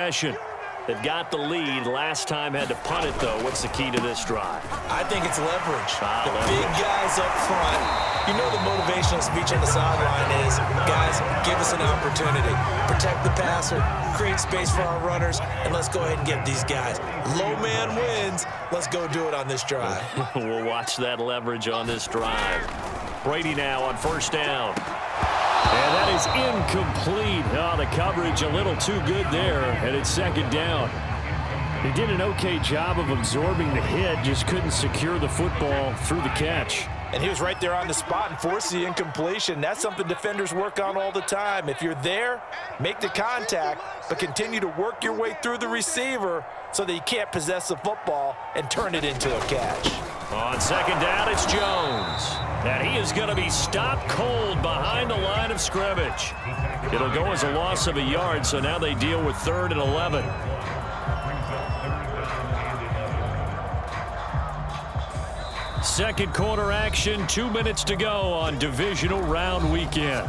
possession. They've got the lead. Last time had to punt it, though. What's the key to this drive? I think it's leverage. The big guys up front. You know the motivational speech on the sideline is, guys, give us an opportunity. Protect the passer, create space for our runners, and let's go ahead and get these guys. Low man wins. Let's go do it on this drive. We'll watch that leverage on this drive. Brady now on first down. And that is incomplete. Oh, the coverage a little too good there, and it's second down. He did an okay job of absorbing the hit, just couldn't secure the football through the catch. And he was right there on the spot and forced the incompletion. That's something defenders work on all the time. If you're there, make the contact, but continue to work your way through the receiver so that you can't possess the football and turn it into a catch. On second down, it's Jones. And he is going to be stopped cold behind the line of scrimmage. It'll go as a loss of a yard, so now they deal with 3rd and 11. Second quarter action, 2 minutes to go on divisional round weekend.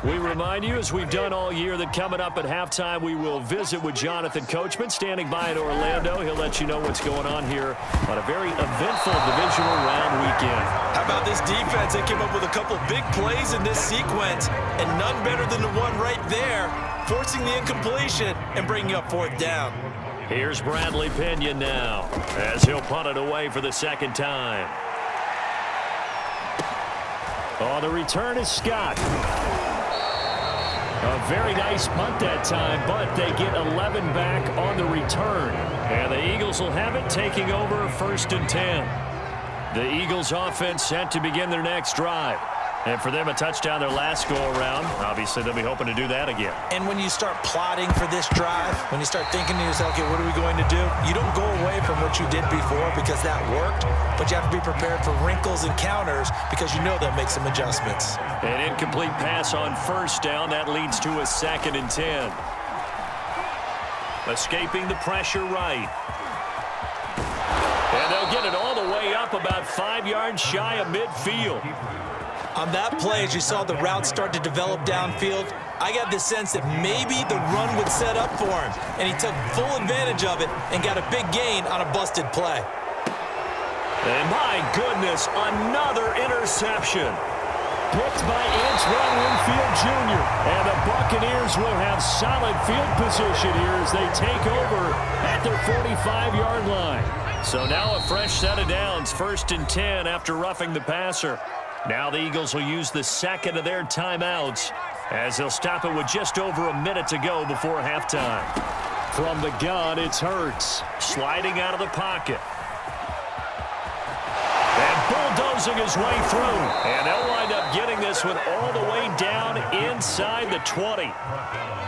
We remind you, as we've done all year, that coming up at halftime, we will visit with Jonathan Coachman, standing by in Orlando. He'll let you know what's going on here on a very eventful divisional round weekend. How about this defense? They came up with a couple big plays in this sequence, and none better than the one right there, forcing the incompletion and bringing up 4th down. Here's Bradley Pena now, as he'll punt it away for the second time. Oh, the return is Scott. A very nice punt that time, but they get 11 back on the return. And the Eagles will have it, taking over 1st and 10. The Eagles offense set to begin their next drive. And for them, a touchdown their last go-around. Obviously, they'll be hoping to do that again. And when you start plotting for this drive, when you start thinking to yourself, okay, what are we going to do? You don't go away from what you did before because that worked, but you have to be prepared for wrinkles and counters because you know they'll make some adjustments. An incomplete pass on first down. That leads to a 2nd and 10. Escaping the pressure right. And they'll get it all the way up about 5 yards shy of midfield. On that play, as you saw the route start to develop downfield, I got the sense that maybe the run would set up for him, and he took full advantage of it and got a big gain on a busted play. And my goodness, another interception. Picked by Antoine Winfield Jr. And the Buccaneers will have solid field position here as they take over at their 45-yard line. So now a fresh set of downs, 1st and 10 after roughing the passer. Now the Eagles will use the second of their timeouts as they'll stop it with just over a minute to go before halftime. From the gun, it's Hurts sliding out of the pocket. And bulldozing his way through. And they'll wind up getting this one all the way down inside the 20.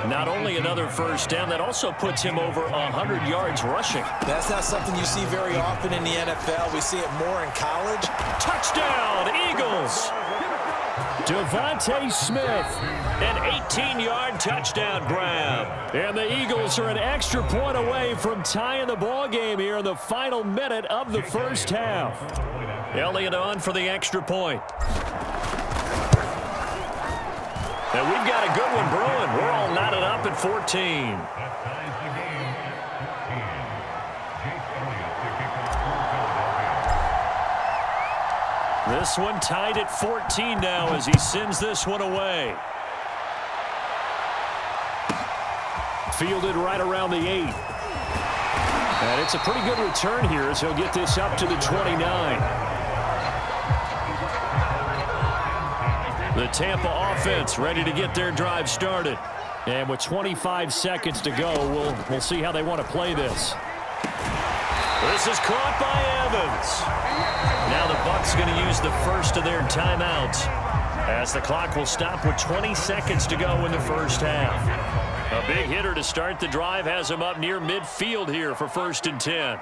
Not only another first down, that also puts him over 100 yards rushing. That's not something you see very often in the NFL. We see it more in college. Touchdown, Eagles! Devontae Smith, an 18-yard touchdown grab. And the Eagles are an extra point away from tying the ball game here in the final minute of the first half. Elliott on for the extra point. And we've got a good one brewing. We're all knotted up at 14. This one tied at 14 now as he sends this one away. Fielded right around the 8. And it's a pretty good return here as he'll get this up to the 29. The Tampa offense ready to get their drive started. And with 25 seconds to go, we'll see how they want to play this. This is caught by Evans. Now the Bucs going to use the first of their timeouts as the clock will stop with 20 seconds to go in the first half. A big hitter to start the drive has him up near midfield here for 1st and 10.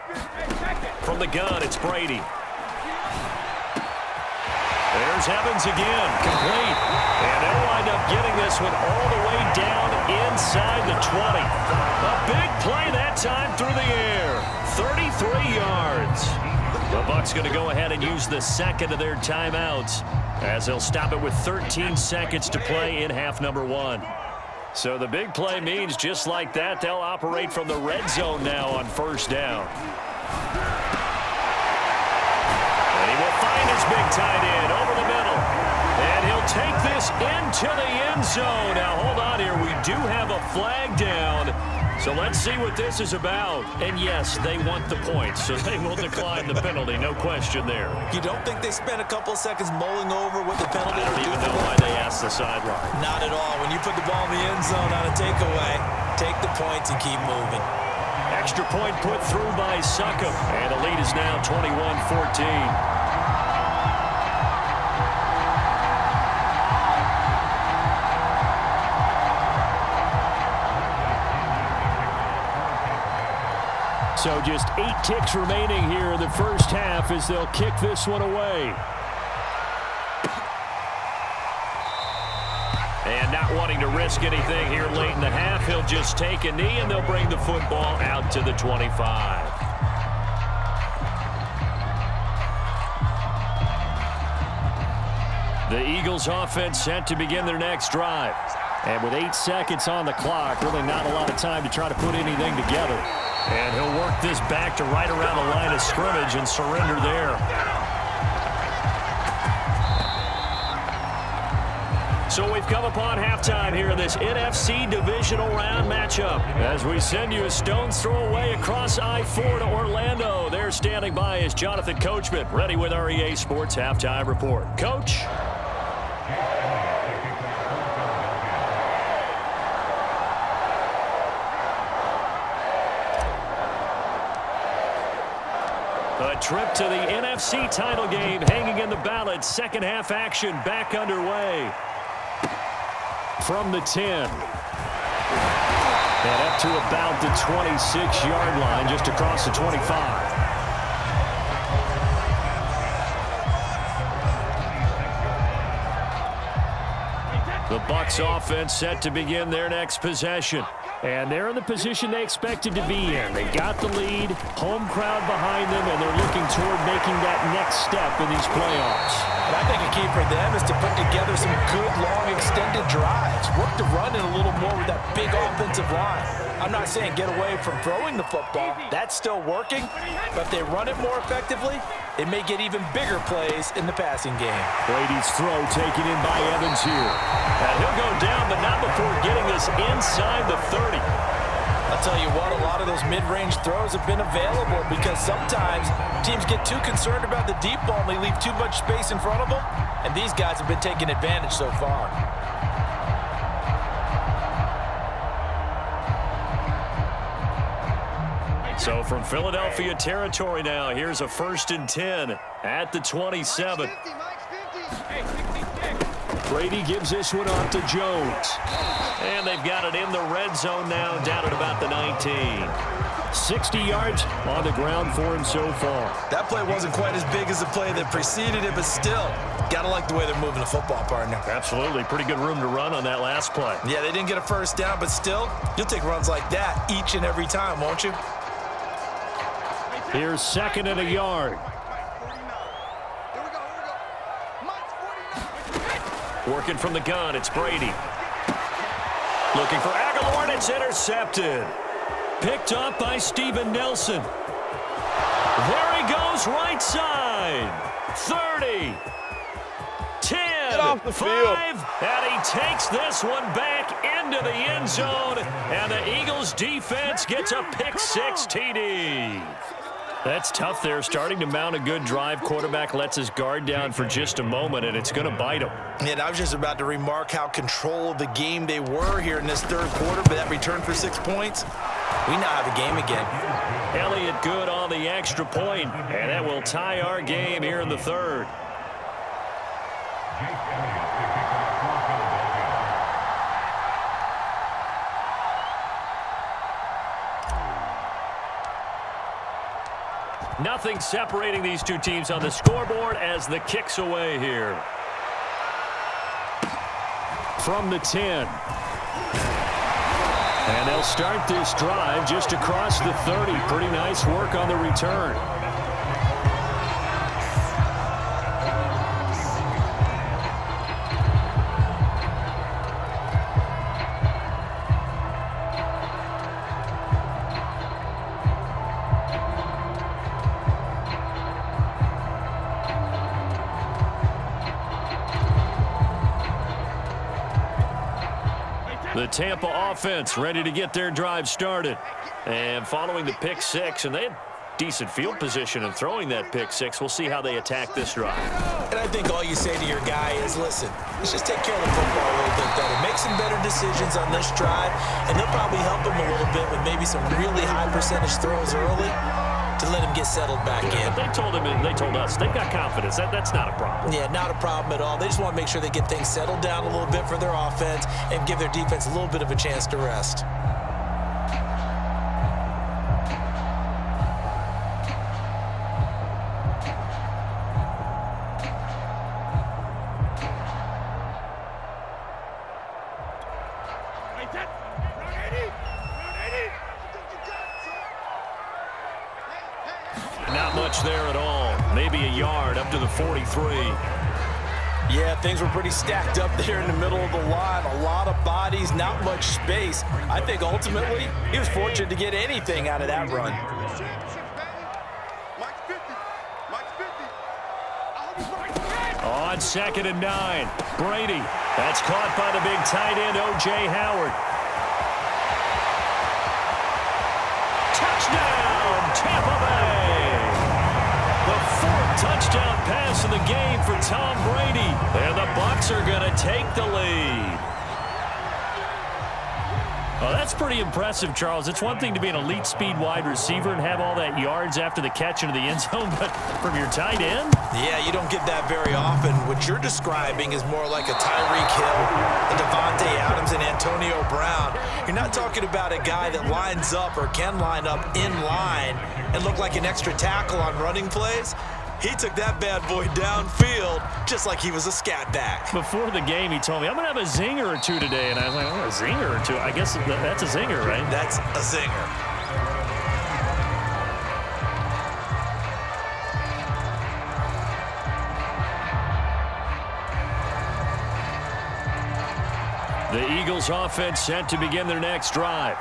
From the gun, it's Brady. There's Evans again, complete. And they'll wind up getting this one all the way down inside the 20. A big play that time through the air. 33 yards. The Bucs going to go ahead and use the second of their timeouts as they'll stop it with 13 seconds to play in half number 1. So the big play means just like that, they'll operate from the red zone now on first down. And he will find his big tight end over the middle. And he'll take this into the end zone. Now, hold on here. We do have a flag down. So let's see what this is about. And, yes, they want the points, so they will decline the penalty. No question there. You don't think they spent a couple of seconds mulling over what the penalty I don't even know why they asked the sideline. Not at all. When you put the ball in the end zone on a takeaway, take the points and keep moving. Extra point put through by Succop. And the lead is now 21-14. So just 8 ticks remaining here in the first half as they'll kick this one away. And not wanting to risk anything here late in the half, he'll just take a knee and they'll bring the football out to the 25. The Eagles offense set to begin their next drive. And with 8 seconds on the clock, really not a lot of time to try to put anything together. And he'll work this back to right around the line of scrimmage and surrender there. So we've come upon halftime here in this NFC divisional round matchup. As we send you a stone's throw away across I-4 to Orlando. There standing by is Jonathan Coachman, ready with our EA Sports Halftime Report. Coach? A trip to the NFC title game hanging in the balance. Second half action back underway. From the 10. And up to about the 26-yard line, just across the 25. The Bucs offense set to begin their next possession. And they're in the position they expected to be in. They got the lead, home crowd behind them, and they're looking toward making that next step in these playoffs. And I think a key for them is to put together some good, long, extended drives. Work the run in a little more with that big offensive line. I'm not saying get away from throwing the football. That's still working. But if they run it more effectively, it may get even bigger plays in the passing game. Brady's throw taken in by Evans here. And he'll go down, but not before getting this inside the 30. I'll tell you what, a lot of those mid-range throws have been available because sometimes teams get too concerned about the deep ball and they leave too much space in front of them. And these guys have been taking advantage so far. So from Philadelphia territory now, here's a 1st and 10 at the 27. Brady gives this one off to Jones. And they've got it in the red zone now, down at about the 19. 60 yards on the ground for him so far. That play wasn't quite as big as the play that preceded it, but still, got to like the way they're moving the football, partner. Absolutely. Pretty good room to run on that last play. Yeah, they didn't get a first down, but still, you'll take runs like that each and every time, won't you? Here's 2nd and a yard. Working from the gun, it's Brady. Looking for Aguilar, and it's intercepted. Picked up by Steven Nelson. There he goes, right side. 30. 10. 5. And he takes this one back into the end zone. And the Eagles defense gets a pick-6 TD. That's tough there, starting to mount a good drive. Quarterback lets his guard down for just a moment, and it's going to bite him. Yeah, I was just about to remark how control of the game they were here in this third quarter, but that return for 6 points, we now have a game again. Elliott good on the extra point, and that will tie our game here in the third. Nothing separating these two teams on the scoreboard as the kick's away here. From the 10. And they'll start this drive just across the 30. Pretty nice work on the return. The Tampa offense ready to get their drive started. And following the pick six, and they had decent field position in throwing that pick six. We'll see how they attack this drive. And I think all you say to your guy is, listen, let's just take care of the football a little bit better. Make some better decisions on this drive, and they'll probably help him a little bit with maybe some really high percentage throws early to let him get settled back in. They told him, and they told us, they've got confidence. That's not a problem. Yeah, not a problem at all. They just want to make sure they get things settled down a little bit for their offense and give their defense a little bit of a chance to rest. Not much there at all. Maybe a yard up to the 43. Yeah, things were pretty stacked up there in the middle of the line. A lot of bodies, not much space. I think ultimately he was fortunate to get anything out of that run. On 2nd and 9, Brady. That's caught by the big tight end, O.J. Howard. Touchdown, Tampa Bay. The 4th touchdown pass of the game for Tom Brady. And the Bucs are going to take the lead. Oh, that's pretty impressive, Charles. It's one thing to be an elite speed wide receiver and have all that yards after the catch into the end zone, but from your tight end? Yeah, you don't get that very often. What you're describing is more like a Tyreek Hill, a Devontae Adams, and Antonio Brown. You're not talking about a guy that lines up or can line up in line and look like an extra tackle on running plays. He took that bad boy downfield just like he was a scat back. Before the game, he told me, I'm going to have a zinger or two today. And I was like, oh, a zinger or two? I guess that's a zinger, right? That's a zinger. The Eagles offense set to begin their next drive.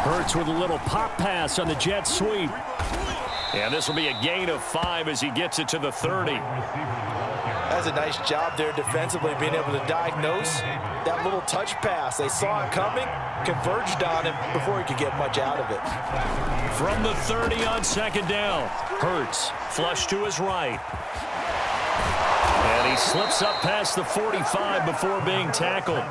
Hurts with a little pop pass on the jet sweep. And this will be a gain of 5 as he gets it to the 30. That's a nice job there defensively, being able to diagnose that little touch pass. They saw it coming, converged on him before he could get much out of it. From the 30 on 2nd down, Hurts flush to his right. And he slips up past the 45 before being tackled.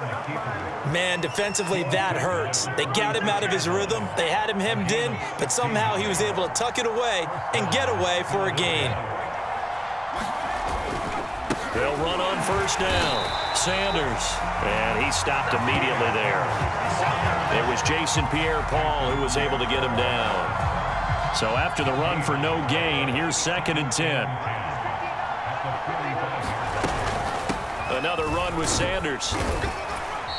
Man, defensively, that hurts. They got him out of his rhythm. They had him hemmed in, but somehow he was able to tuck it away and get away for a gain. They'll run on 1st down. Sanders. And he stopped immediately there. It was Jason Pierre-Paul who was able to get him down. So after the run for no gain, here's 2nd and 10. Another run with Sanders.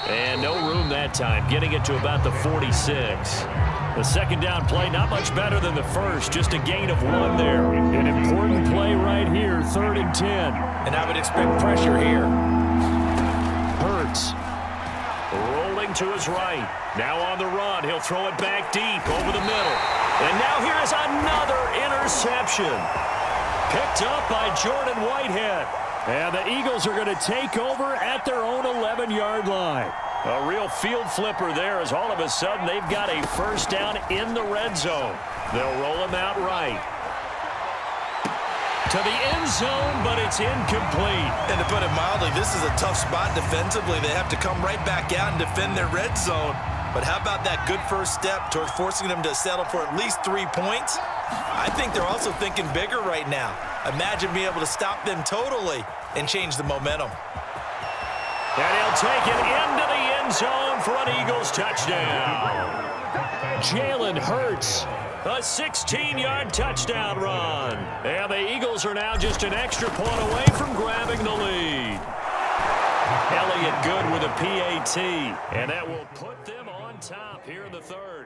And no room that time, getting it to about the 46. The 2nd down play, not much better than the first, just a gain of 1 there. An important play right here, 3rd and 10. And I would expect pressure here. Hurts rolling to his right. Now on the run, he'll throw it back deep over the middle. And now here is another interception. Picked up by Jordan Whitehead. And the Eagles are going to take over at their own 11-yard line. A real field flipper there as all of a sudden they've got a 1st down in the red zone. They'll roll him out right. To the end zone, but it's incomplete. And to put it mildly, this is a tough spot defensively. They have to come right back out and defend their red zone. But how about that good first step towards forcing them to settle for at least 3 points? I think they're also thinking bigger right now. Imagine being able to stop them totally and change the momentum. And he'll take it into the end zone for an Eagles touchdown. Jalen Hurts, a 16-yard touchdown run. And the Eagles are now just an extra point away from grabbing the lead. Elliott good with a PAT, and that will put them on top here in the 3rd.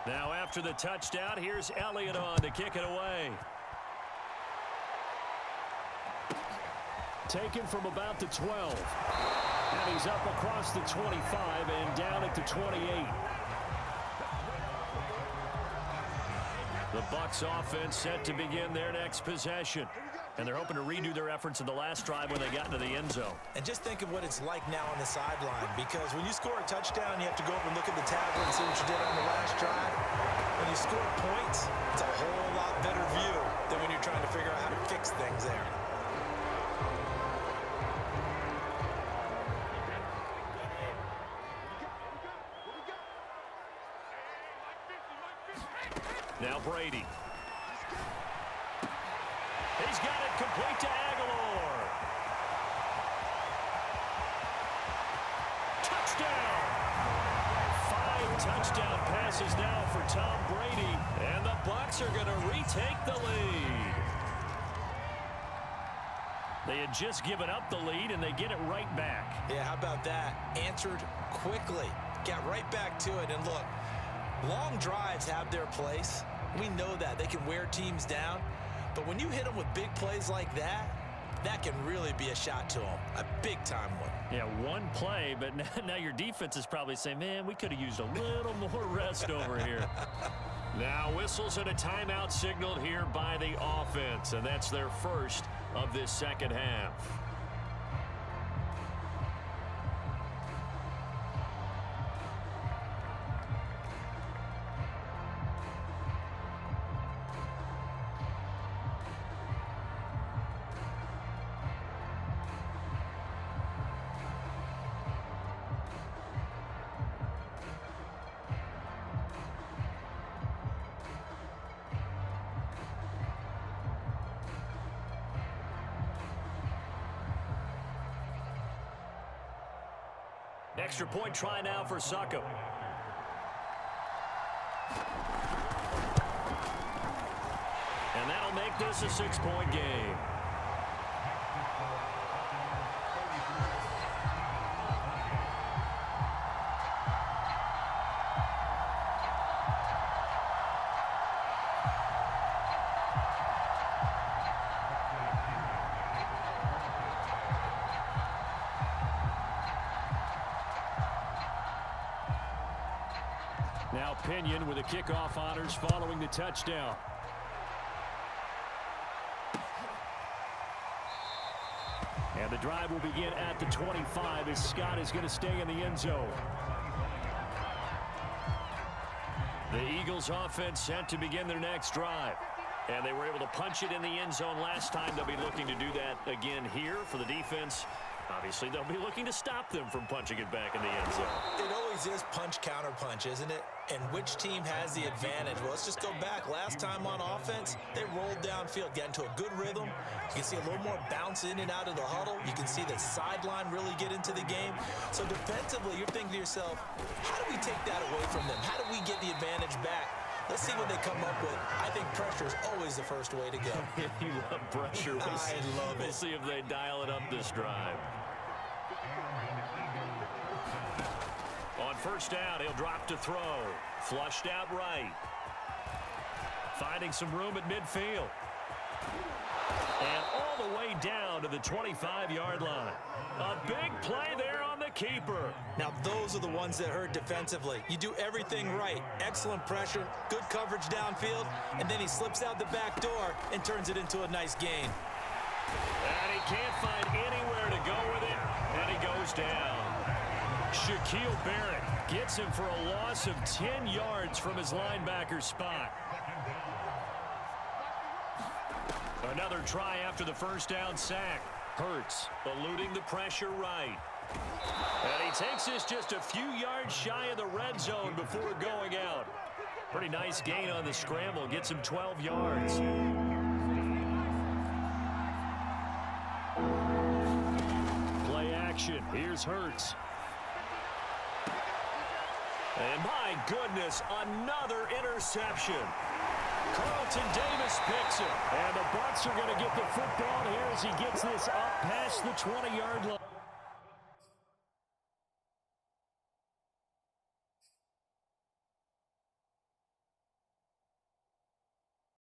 Now after the touchdown, here's Elliott on to kick it away. Taken from about the 12. And he's up across the 25 and down at the 28. The Bucs offense set to begin their next possession. And they're hoping to redo their efforts in the last drive when they got into the end zone. And just think of what it's like now on the sideline, because when you score a touchdown, you have to go over and look at the tablet and see what you did on the last drive. When you score points, it's a whole lot better view than when you're trying to figure out how to fix things there. Now Brady. He's got it complete to Aguilar. Touchdown! 5 touchdown passes now for Tom Brady, and the Bucs are going to retake the lead. They had just given up the lead, and they get it right back. Yeah, how about that? Answered quickly. Got right back to it, and look, long drives have their place. We know that. They can wear teams down. But when you hit them with big plays like that, that can really be a shot to them. A big-time one. Yeah, one play, but now your defense is probably saying, man, we could have used a little more rest over here. Now whistles and a timeout signaled here by the offense, and that's their first of this second half. Extra point try now for Succop. And that'll make this a 6-point game. Now Pinion with the kickoff honors following the touchdown. And the drive will begin at the 25 as Scott is going to stay in the end zone. The Eagles offense set to begin their next drive. And they were able to punch it in the end zone last time. They'll be looking to do that again here for the defense. Obviously, they'll be looking to stop them from punching it back in the end zone. It always is punch-counter-punch, isn't it? And which team has the advantage? Well, let's just go back. Last time on offense, they rolled downfield, got into a good rhythm. You can see a little more bounce in and out of the huddle. You can see the sideline really get into the game. So defensively, you're thinking to yourself, how do we take that away from them? How do we get the advantage back? Let's see what they come up with. I think pressure is always the first way to go. You love pressure. I love it. We'll see if they dial it up this drive. On first down, he'll drop to throw. Flushed out right. Finding some room at midfield. And all the way down to the 25-yard line. A big play there on the keeper. Now, those are the ones that hurt defensively. You do everything right. Excellent pressure, good coverage downfield, and then he slips out the back door and turns it into a nice gain. And he can't find anywhere to go with it, and he goes down. Shaquille Barrett gets him for a loss of 10 yards from his linebacker spot. Another try after the first down sack. Hurts eluding the pressure right. And he takes this just a few yards shy of the red zone before going out. Pretty nice gain on the scramble. Gets him 12 yards. Play action. Here's Hurts. And my goodness, another interception. Carlton Davis picks it. And the Bucs are going to get the football here as he gets this up past the 20-yard line.